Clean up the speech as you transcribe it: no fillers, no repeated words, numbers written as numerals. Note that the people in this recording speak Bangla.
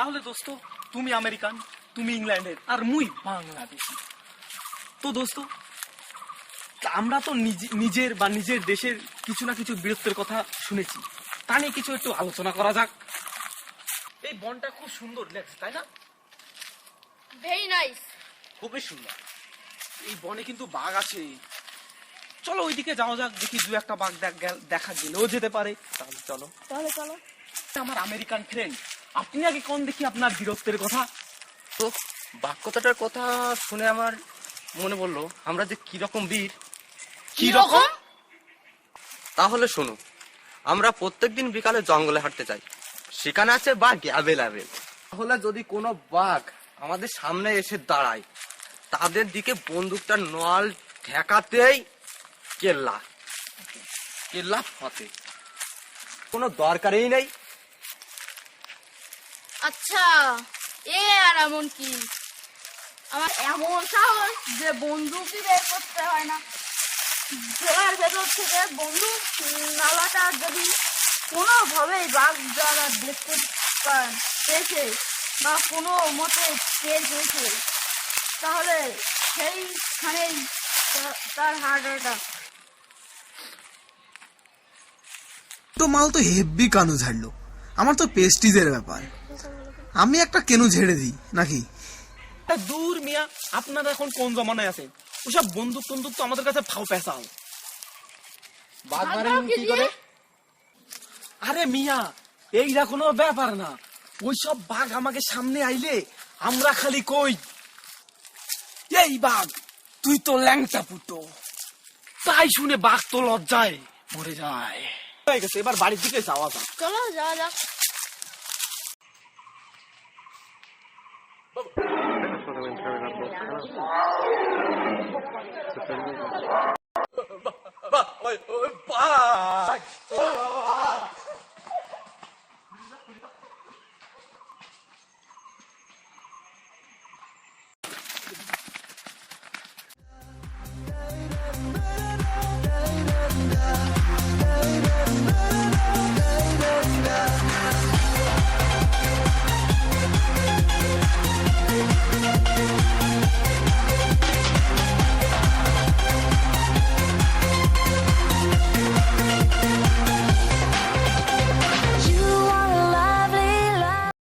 তাহলে দোস্ত তুমি আমেরিকান, তুমি ইংল্যান্ডের, আর মুই বাংলাদেশি। তো দোস্ত আমরা তো নিজের বা নিজের দেশের কিছু না কিছু বীরত্বের কথা শুনেছি, তা নিয়ে কিছু একটু আলোচনা করা যাক। এই বনটা খুব সুন্দর লাগছে, তাই না? Very nice. খুবই সুন্দর। এই বনে কিন্তু বাঘ আছে, চলো ওইদিকে যাওয়া যাক, দেখি দু একটা বাঘ দেখা গেলেও যেতে পারে। তাহলে চলো। তাহলে চলো। আমার আমেরিকান ফ্রেন্ড, আপনি আগে কোন দেখি আপনার বীরত্বের কথা। তো বাঘ কথাটার কথা শুনে আমার মনে পড়লো আমরা যে কিরকম বীর। কি রকম? তাহলে শোনো, আমরা প্রত্যেকদিন বিকালে জঙ্গলে হাঁটতে যাই, সেখানে আছে বাঘ অ্যাভেলেবেল। তাহলে যদি কোনো বাঘ আমাদের সামনে এসে দাঁড়ায়, তাদের দিকে বন্দুকটার নল ঠেকাতেই কেল্লা কেল্লা ফতে, কোনো দরকারই নেই। আচ্ছা, এ আর এমন কি? আমার এমন সাহস যে বন্দুকই বের করতে হয় না। ঝোলার ভেতর থেকে বন্দুক নালাটা যদি কোনোভাবেই বাঘ দ্বারা দেখতে পেয়েছে বা কোনো মতে টের পেয়েছে, তাহলে সেইখানেই তার হার্ট অ্যাটাক। তো মাল তো হেভি কানু ঝাড়লো, আমার তো পেস্টিজের ব্যাপার, আমি একটা কেনু ঝেড়ে দিই নাকি? দূর মিয়া, আপনারা এখন কোন জমানায় আছেন? ওসব বন্দুক টন্দুক তো আমাদের কাছে ফাও পেশাল। বাঘ মারেন কি করে? আরে মিয়া, এইটা কোনো ব্যাপার না। ওইসব বাঘ আমাকে সামনে আইলে আমরা খালি কই, এই বাঘ তুই তো ল্যাংচা পুটো। তাই শুনে বাঘ তো লজ্জায় মরে যায়। হয়ে গেছে, এবার বাড়ির দিকে যাওয়া যাক। চলো যাওয়া যাক। বাঘ